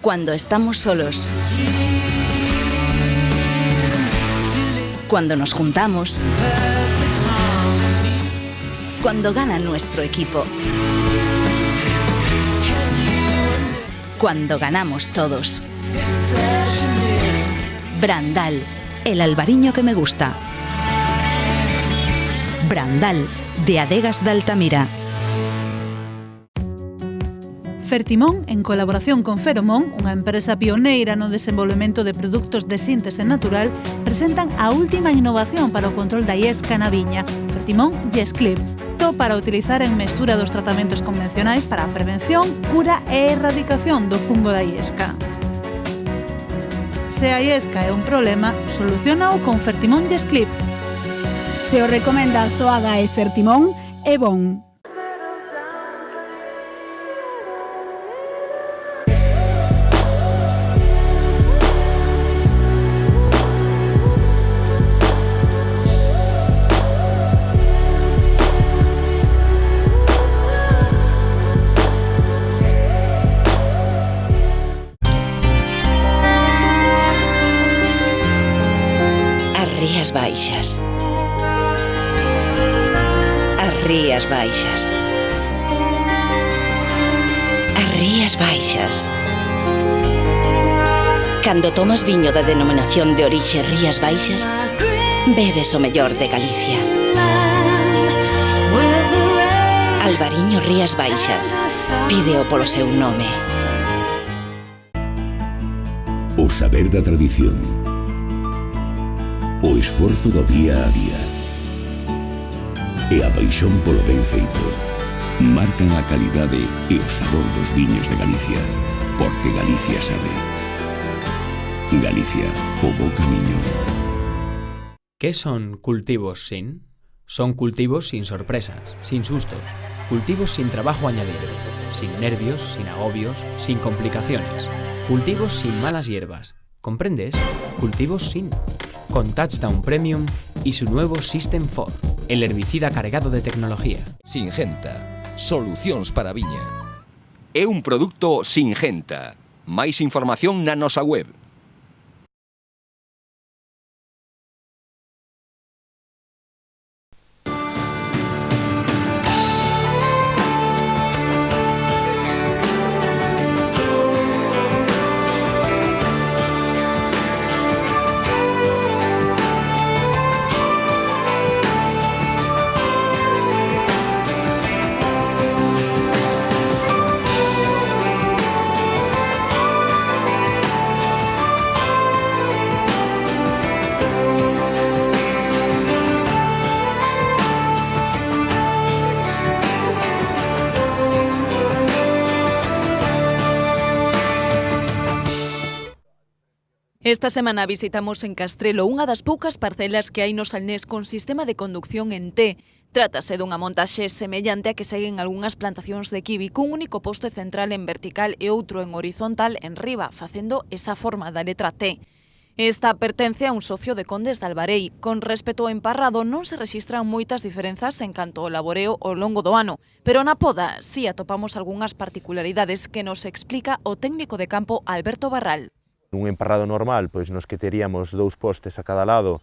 Cuando estamos solos. Cuando nos juntamos. Cuando gana nuestro equipo. Cuando ganamos todos. Brandal, el albariño que me gusta. Brandal, de Adegas de Altamira. Fertimón, en colaboración con Feromón, unha empresa pioneira no desenvolvemento de produtos de síntese natural, presentan a última innovación para o control da iesca na viña, Fertimón YesClip, para utilizar en mestura dos tratamentos convencionais para a prevención, cura e erradicación do fungo da iesca. Se a iesca é un problema, solucionao con Fertimón YesClip. Se o recomenda Soaga e Fertimón, é bon. Rías Baixas. As Rías Baixas. As Rías Baixas. Cando tomas viño da denominación de orixe Rías Baixas, bebes o mellor de Galicia. Albariño Rías Baixas. Pídeo polo seu nome. O saber da tradición. O esforzo do día a día e a paixón polo ben feito marcan a calidade e o sabor dos viños de Galicia, porque Galicia sabe. Galicia, o bo camiño. Que son cultivos sin? Son cultivos sin sorpresas, sin sustos, cultivos sin trabajo añadido, sin nervios, sin agobios, sin complicaciones, cultivos sin malas hierbas. ¿Comprendes? Cultivos sin. Con Touchdown Premium y su nuevo System 4, el herbicida cargado de tecnología. Singenta, solucións para a viña. É un produto Singenta. Máis información na nosa web. Esta semana visitamos en Castrelo unha das poucas parcelas que hai no Salnés con sistema de conducción en T. Trátase dunha montaxe semellante a que seguen algunhas plantacións de kiwi cun único poste central en vertical e outro en horizontal en riba, facendo esa forma da letra T. Esta pertence a un socio de Condes de Albarei. Con respecto ao emparrado non se rexistran moitas diferenzas en canto ao laboreo ao longo do ano, pero na poda si atopamos algunhas particularidades que nos explica o técnico de campo Alberto Barral. Un emparrado normal, pois nos que teríamos dous postes a cada lado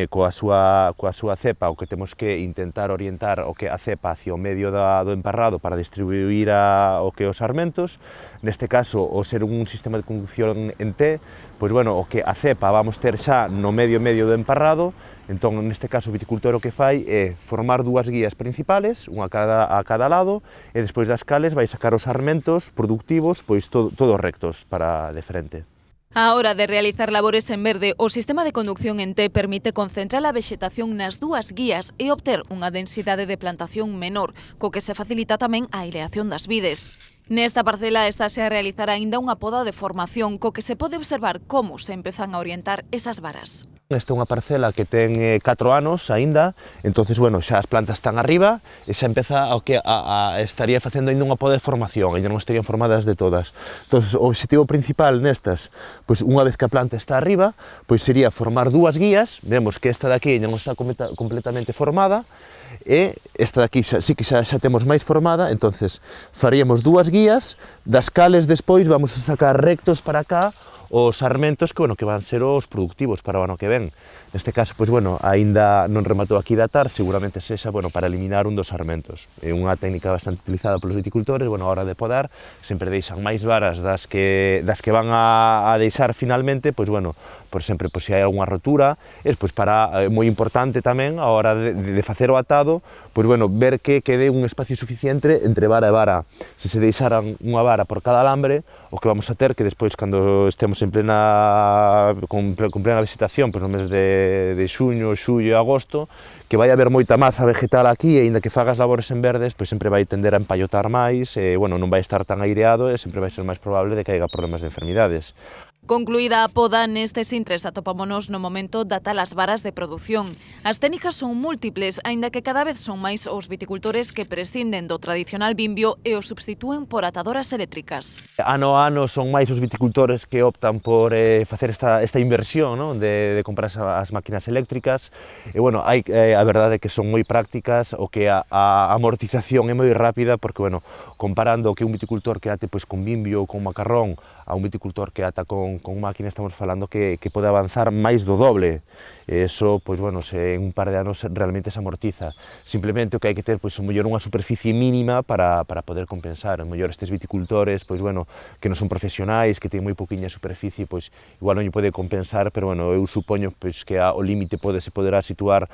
coa súa cepa, o que temos que intentar orientar o que a cepa hacia o medio do emparrado para distribuir o que os sarmentos. Neste caso, o ser un sistema de conducción en T, pois bueno, o que a cepa vamos ter xa no medio do emparrado. Entón, neste caso, o viticultor o que fai é formar dúas guías principales, unha a cada lado, e despois das cales vai sacar os sarmentos productivos, pois todos rectos para de frente. A hora de realizar labores en verde, o sistema de conducción en T permite concentrar a vexetación nas dúas guías e obter unha densidade de plantación menor, co que se facilita tamén a aireación das vides. Nesta parcela estáse a realizar aínda unha poda de formación, co que se pode observar como se empezan a orientar esas varas. Esta é unha parcela que ten 4 anos aínda, entonces, bueno, xa as plantas están arriba e xa empeza estaría facendo aínda unha poda de formación, aínda non estarían formadas de todas. Entonces, o objetivo principal nestas, pois unha vez que a planta está arriba, pois sería formar 2 guías, vemos que esta daqui non está completamente formada, e esta daqui sí que xa temos máis formada, entonces faríamos 2 guías, das cales despois vamos a sacar rectos para cá os sarmentos que van ser os productivos para o ano que ven. Neste caso, pois, bueno, aínda non rematou aquí datar, seguramente sexa, bueno, para eliminar un dos sarmentos. É unha técnica bastante utilizada polos viticultores, bueno, a hora de podar, sempre deixan máis varas das que van a deixar finalmente, pois, bueno, por sempre, pois, se hai algunha rotura, é, pois, para, moi importante tamén, a hora de facer o atado, pois, bueno, ver que quede un espacio suficiente entre vara e vara. Se se deixaran unha vara por cada alambre, o que vamos a ter que despois, cando estemos con plena vegetación, pois, no mes de xuño, xullo e agosto, que vai haber moita masa vegetal aquí, e aínda que fagas labores en verdes, pois sempre vai tender a empallotar máis, e, bueno, non vai estar tan aireado e sempre vai ser máis probable de que haiga problemas de enfermidades. Concluída a poda, nestes intres atopámonos no momento de atar as varas de produción. As técnicas son múltiples, aínda que cada vez son máis os viticultores que prescinden do tradicional bimbio e o substitúen por atadoras eléctricas. Ano a ano son máis os viticultores que optan por facer esta inversión, ¿no? de comprar as máquinas eléctricas. E, bueno, a verdade é que son moi prácticas, o que a amortización é moi rápida, porque, bueno, comparando o que un viticultor que ate pois, con bimbio ou con macarrón a un viticultor que ata con máquina, estamos falando que pode avanzar máis do doble. E eso, pois, bueno, se en un par de anos realmente se amortiza. Simplemente o que hai que ter, pois, o mellor unha superficie mínima para poder compensar. O mellor estes viticultores, pois, bueno, que non son profesionais, que teñen moi pouquiña superficie, pois, igual non lle pode compensar, pero, bueno, eu supoño pois, que o límite se poderá situar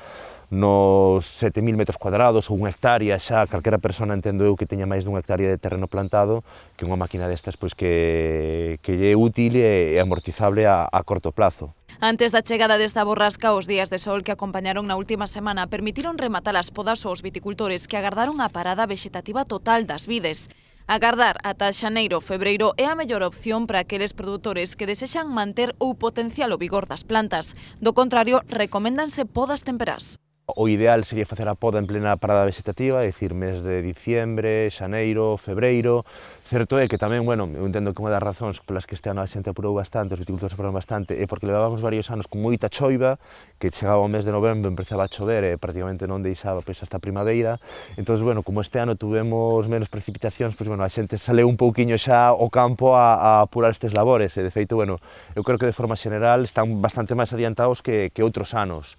nos 7.000 metros cuadrados ou unha hectárea, xa calquera persona, entendo eu, que teña máis dunha hectárea de terreno plantado, que unha máquina destas pois, que lle é útil e amortizable a corto plazo. Antes da chegada desta borrasca, os días de sol que acompañaron na última semana permitiron rematar as podas aos viticultores que agardaron a parada vegetativa total das vides. Agardar ata xaneiro, febreiro é a mellor opción para aqueles produtores que desexan manter ou potenciar o vigor das plantas. Do contrario, recoméndanse podas temperás. O ideal sería facer a poda en plena parada vegetativa, é dicir, mes de diciembre, xaneiro, febreiro. Certo é que tamén, bueno, eu entendo que unha das razóns polas que este ano a xente apurou bastante, os viticultores apuraron bastante, é porque levábamos varios anos con moita choiva, que chegaba o mes de novembro, empezaba a chover e prácticamente non deixaba pois, hasta a primaveira. Entón, bueno, como este ano tuvemos menos precipitacións, pois, bueno, a xente saleu un pouquiño xa ao campo a apurar estes labores, e de feito, bueno, eu creo que de forma xeral están bastante máis adiantados que outros anos.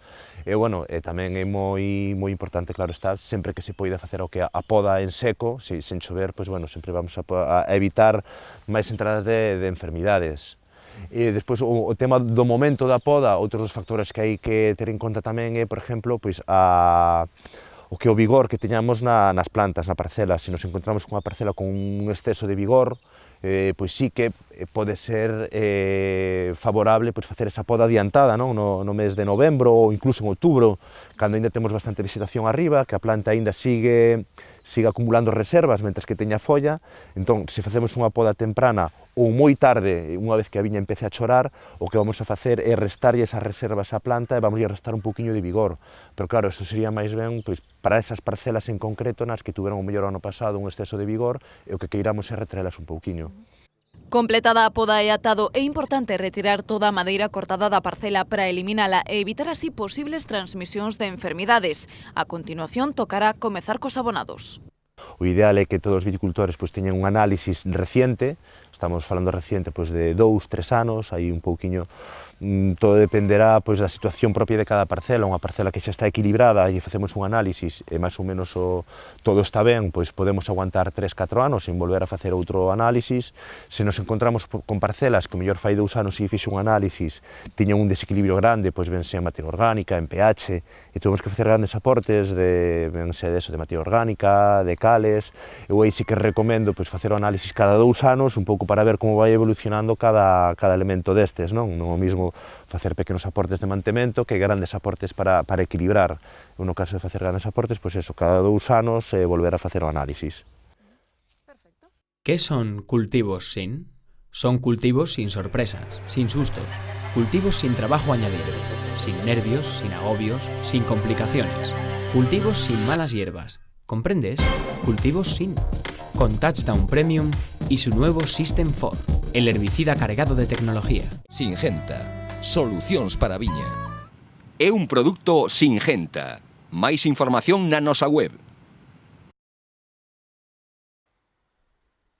E, bueno, tamén é moi importante, claro está, sempre que se poida facer o que a poda en seco, sen chover, pois, bueno, sempre vamos a evitar máis entradas de enfermidades. E despois o tema do momento da poda, outros dos factores que hai que ter en conta tamén é, por exemplo, pois o vigor que teñamos nas plantas, na parcela. Se nos encontramos cunha parcela con un exceso de vigor, pois sí que pode ser favorable pois, facer esa poda adiantada, non? No mes de novembro ou incluso en outubro, cando ainda temos bastante vegetación arriba, que a planta ainda sigue acumulando reservas mentres que teña folla. Entón, se facemos unha poda temprana ou moi tarde, unha vez que a viña empece a chorar, o que vamos a facer é restarlle esas reservas á planta e vamos a restar un poquinho de vigor. Pero claro, isto sería máis ben pois, para esas parcelas en concreto nas que tuveron o mellor ano pasado un exceso de vigor, e o que queiramos é retrelas un pouquiño. Completada a poda e atado, é importante retirar toda a madeira cortada da parcela para eliminala e evitar así posibles transmisións de enfermidades. A continuación, tocará comezar cos abonados. O ideal é que todos os viticultores pois, teñan un análisis reciente, estamos falando reciente pois, de 2-3 anos, aí un pouquiño, todo dependerá pois, da situación propia de cada parcela. Unha parcela que xa está equilibrada e facemos un análisis e máis ou menos todo está ben, pois podemos aguantar 3-4 anos sin volver a facer outro análisis. Se nos encontramos con parcelas que o mellor fai 2 anos e fixe un análisis, tiñan un desequilibrio grande, pois vense en materia orgánica, en pH, e tuvemos que facer grandes aportes de materia orgánica, de cales. Eu aí sí que recomendo pois, facer o análisis cada 2 anos, un pouco para ver como vai evolucionando cada elemento destes, non? Non o mismo facer pequenos aportes de mantemento que grandes aportes para equilibrar. No caso de facer grandes aportes, pois eso, cada 2 anos volver a facer o análisis. ¿Qué son cultivos sin? Son cultivos sin sorpresas, sin sustos, Cultivos sin trabajo añadido, sin nervios, sin agobios, sin complicaciones. Cultivos sin malas hierbas. ¿Comprendes? Cultivos sin. Con Touchdown Premium y su nuevo System 4, el herbicida cargado de tecnología. Singenta. Solucións para a viña. É un produto Singenta. Máis información na nosa web.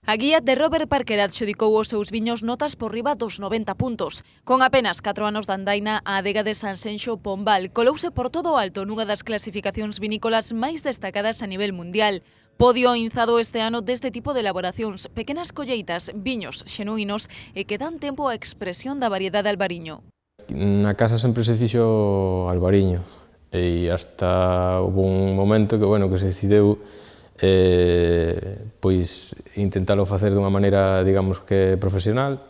A guía de Robert Parker adxudicou os seus viños notas por riba dos 90 puntos. Con apenas 4 anos de andaina, a adega de Sanxenxo Pombal colouse por todo o alto nunha das clasificacións vinícolas máis destacadas a nivel mundial. Podio inzado este ano deste tipo de elaboracións, pequenas colleitas, viños xenuínos e que dan tempo á expresión da variedade albariño. Na casa sempre se fixo albariño e hasta houve un momento que se decideu pois intentalo facer dunha maneira, digamos que profesional,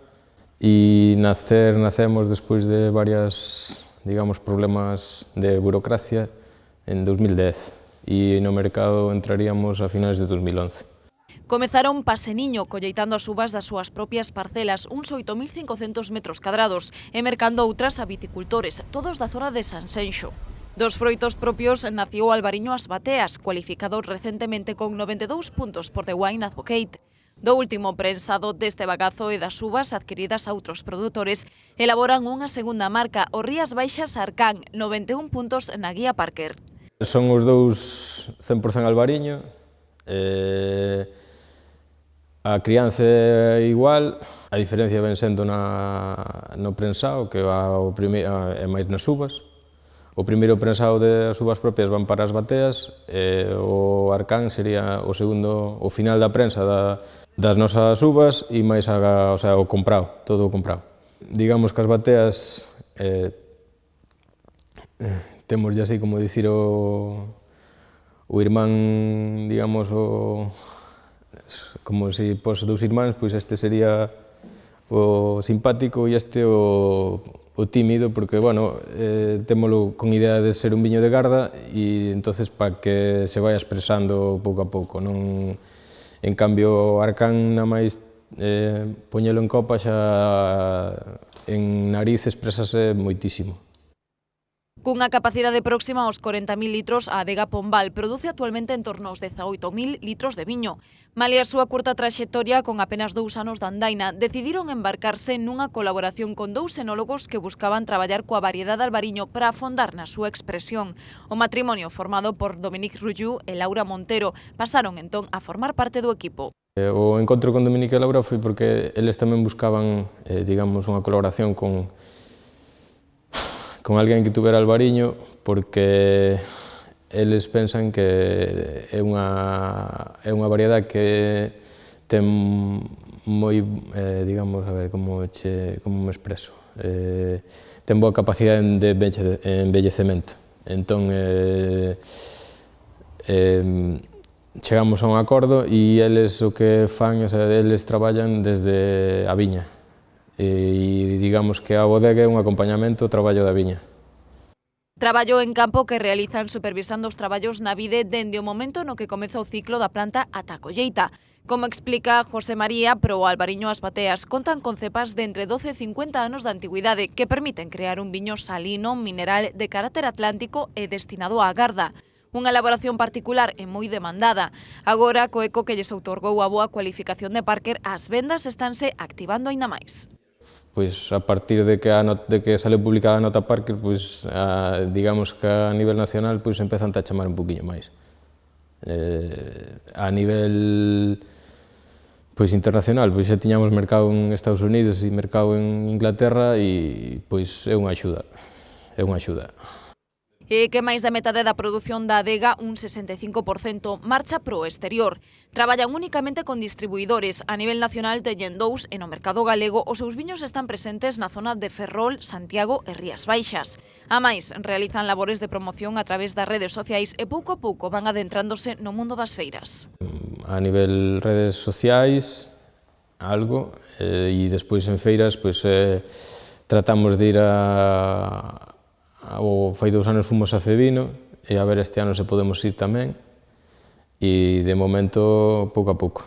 e nacemos despois de varias, digamos, problemas de burocracia en 2010 e no mercado entraríamos a finales de 2011. Comezaron paseniño colleitando as uvas das súas propias parcelas, uns 8.500 metros cadrados, e mercando outras a viticultores, todos da zona de Sanxenxo. Dos froitos propios nació o albariño As Bateas, cualificado recentemente con 92 puntos por The Wine Advocate. Do último prensado deste bagazo e das uvas adquiridas a outros produtores, elaboran unha segunda marca, o Rías Baixas Arcán, 91 puntos na guía Parker. Son os dous 100% albariño, a crianza é igual, a diferencia ven sendo no prensado, que é máis nas uvas. O primeiro prensado das uvas propias van para as bateas, e o Arcán sería o segundo, o final da prensa das nosas uvas e máis o comprado, todo o comprado. Digamos que as bateas temos así como dicir o irmán, digamos, como se pos dous irmáns, pois este sería o simpático e este o tímido, porque, témolo con idea de ser un viño de garda e entonces para que se vaya expresando pouco a pouco. En cambio, o Arcán na máis poñelo en copa xa en nariz expresase moitísimo. Cunha capacidade próxima aos 40.000 litros, a adega Pombal produce actualmente en torno aos 18.000 litros de viño. Malia a súa curta traxectoria, con apenas 2 anos de andaina, decidiron embarcarse nunha colaboración con 2 enólogos que buscaban traballar coa variedade albariño para afondar na súa expresión. O matrimonio, formado por Dominique Rullu e Laura Montero, pasaron entón a formar parte do equipo. O encontro con Dominique e Laura foi porque eles tamén buscaban, digamos, unha colaboración con alguén que tuvera albariño, porque eles pensan que é unha variedade que ten moi, digamos, a ver, como me expreso, ten boa capacidade de envellecemento. Entón, chegamos a un acordo e eles o que fan, eles traballan desde a viña. E digamos que a bodega é un acompañamento ao traballo da viña. Traballo en campo que realizan supervisando os traballos na vide dende o momento no que comeza o ciclo da planta ata a colleita. Como explica José María, pro albariño As Bateas, contan con cepas de entre 12 e 50 anos de antigüidade que permiten crear un viño salino, mineral, de carácter atlántico e destinado á garda. Unha elaboración particular e moi demandada. Agora, co eco que lles outorgou a boa cualificación de Parker, as vendas estanse activando aínda máis. Pois a partir de que sale publicada a nota Parker, pois digamos que a nivel nacional pois empezan a chamar un poquinho máis. A nivel pois internacional, pois xa tiñamos mercado en Estados Unidos e mercado en Inglaterra e pois é unha axuda, E que máis da metade da produción da adega, un 65%, marcha pro exterior. Traballan únicamente con distribuidores. A nivel nacional teñen 2 e no mercado galego os seus viños están presentes na zona de Ferrol, Santiago e Rías Baixas. A máis, realizan labores de promoción a través das redes sociais e pouco a pouco van adentrándose no mundo das feiras. A nivel redes sociais, algo, e despois en feiras, pois tratamos de ir fai 2 anos fomos a Fevino e a ver este ano se podemos ir tamén e de momento pouco a pouco.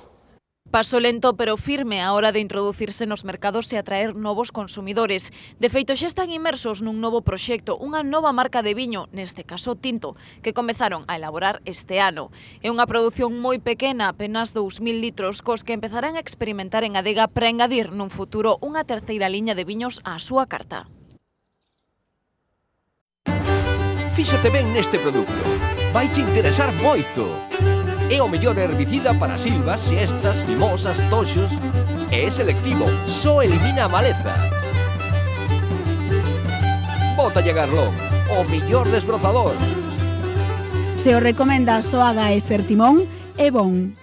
Paso lento pero firme á hora de introducirse nos mercados e atraer novos consumidores. De feito, xa están inmersos nun novo proxecto, unha nova marca de viño, neste caso tinto, que comezaron a elaborar este ano. É unha produción moi pequena, apenas 2.000 litros, cos que empezarán a experimentar en adega para engadir nun futuro unha terceira liña de viños á súa carta. Fíxate ben neste produto. Vai te interesar moito. É o mellor herbicida para silvas, siestas, mimosas, toxos. E é selectivo, só elimina a maleza. Bótalle Garlón, o mellor desbrozador. Se o recomenda Soaga e Fertimón, é bon.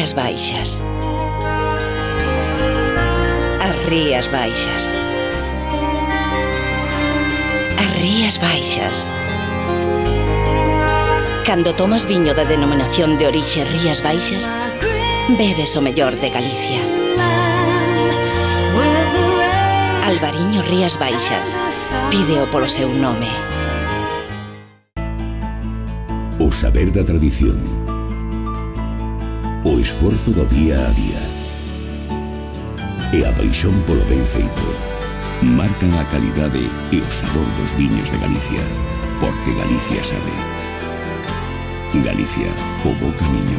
Rías Baixas. As Rías Baixas. As Rías Baixas. Cando tomas viño da denominación de orixe Rías Baixas, bebes o mellor de Galicia. Albariño Rías Baixas. Pídeo polo seu nome. O saber da tradición. O esforzo do día a día e a paixón polo ben feito marcan a calidade e o sabor dos viños de Galicia, porque Galicia sabe. Galicia, o bo camiño.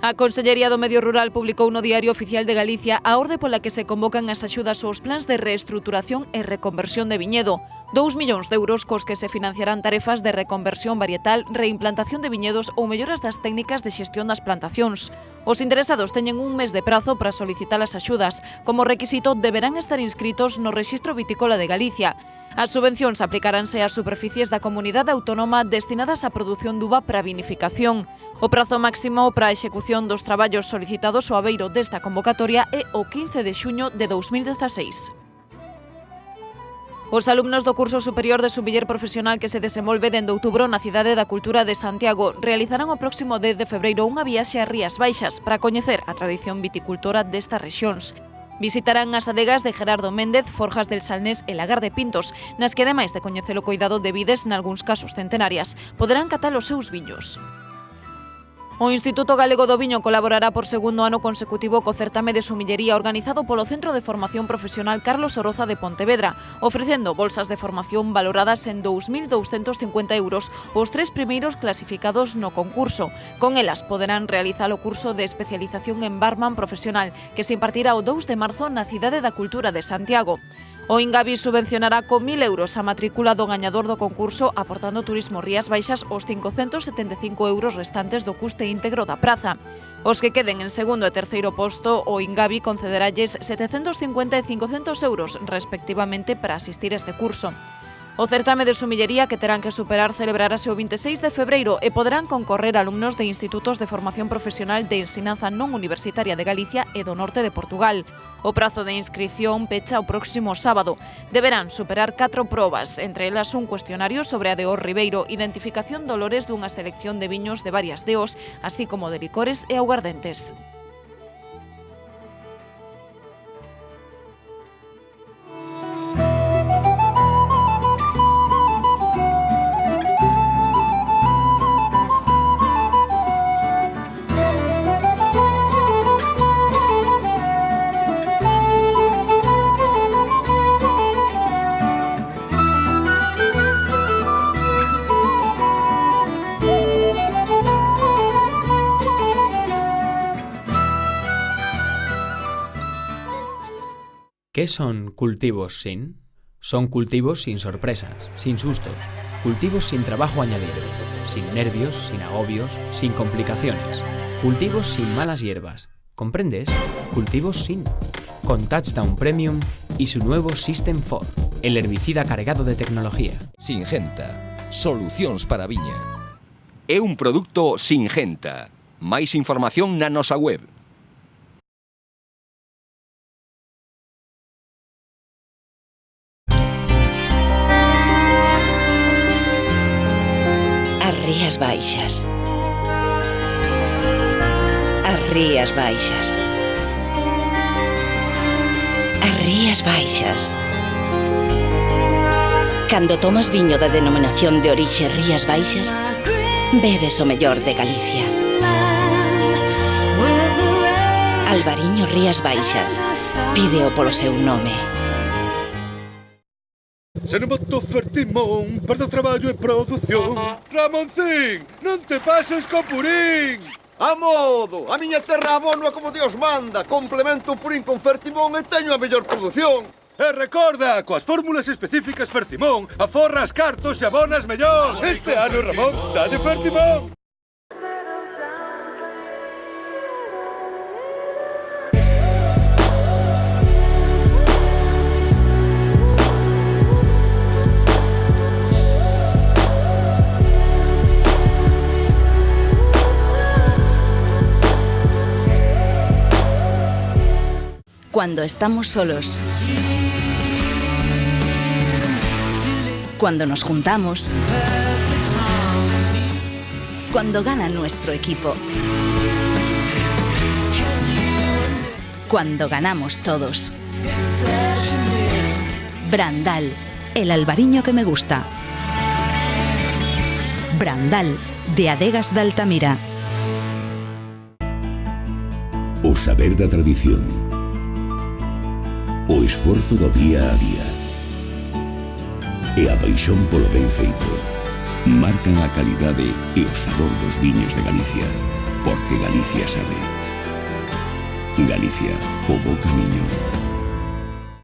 A Consellería do Medio Rural publicou no Diario Oficial de Galicia a orde pola que se convocan as axudas aos plans de reestruturación e reconversión de viñedo. 2 millóns de euros cos que se financiarán tarefas de reconversión varietal, reimplantación de viñedos ou melloras das técnicas de xestión das plantacións. Os interesados teñen un mes de prazo para solicitar as axudas. Como requisito, deberán estar inscritos no Rexistro Vitícola de Galicia. As subvencións aplicaránse ás superficies da comunidade autónoma destinadas á produción de uva para vinificación. O prazo máximo para a execución dos traballos solicitados ao abeiro desta convocatoria é o 15 de xuño de 2016. Os alumnos do curso superior de sumiller profesional que se desenvolve dende outubro na Cidade da Cultura de Santiago realizarán o próximo 10 de febreiro unha viaxe a Rías Baixas para coñecer a tradición viticultora destas rexións. Visitarán as adegas de Gerardo Méndez, Forjas del Salnés e Lagar de Pintos, nas que, ademais de coñecer o coidado de vides nalgúns casos centenarias, poderán catar os seus viños. O Instituto Galego do Viño colaborará por segundo ano consecutivo co certame de sumillería organizado polo Centro de Formación Profesional Carlos Oroza de Pontevedra, ofrecendo bolsas de formación valoradas en 2.250 euros os 3 primeiros clasificados no concurso. Con elas poderán realizar o curso de especialización en barman profesional que se impartirá o 2 de marzo na Cidade da Cultura de Santiago. O Ingavi subvencionará con 1.000 euros a matrícula do gañador do concurso, aportando Turismo Rías Baixas os 575 euros restantes do custe íntegro da praza. Os que queden en segundo e terceiro posto, o Ingavi concederalles 750 e 500 euros respectivamente para asistir a este curso. O certame de sumillería que terán que superar celebrarase o 26 de febreiro e poderán concorrer alumnos de institutos de formación profesional de ensinanza non universitaria de Galicia e do norte de Portugal. O prazo de inscrición pecha o próximo sábado. Deberán superar 4 probas, entre elas un cuestionario sobre a DO Ribeiro, identificación de olores dunha selección de viños de varias DOs, así como de licores e aguardentes. ¿Qué son cultivos sin? Son cultivos sin sorpresas, sin sustos, cultivos sin trabajo añadido, sin nervios, sin agobios, sin complicaciones, cultivos sin malas hierbas. ¿Comprendes? Cultivos sin. Con Touchdown Premium y su nuevo System 4, el herbicida cargado de tecnología. Singenta, solucións para a viña. É un produto Singenta. Máis información na nosa web Rías Baixas. As Rías Baixas. As Rías Baixas. Cando tomas viño da denominación de orixe Rías Baixas, bebes o mellor de Galicia. Albariño Rías Baixas. Pídeo polo seu nome. Se non boto Fertimón, perdo traballo e produción. Ramoncín, non te pases co purín! A modo! A miña terra abono como Dios manda. Complemento o purín con Fertimón e teño a mellor produción. E recorda, coas fórmulas específicas Fertimón, aforras cartos e abonas mellor. Este ano, Ramón, dalle Fertimón. Cuando estamos solos. Cuando nos juntamos. Cuando gana nuestro equipo. Cuando ganamos todos. Brandal, el albariño que me gusta. Brandal, de Adegas de Altamira. O saber da tradición. O esforzo do día a día e a paixón polo ben feito marcan a calidade e o sabor dos viños de Galicia, porque Galicia sabe. Galicia, o bo camiño.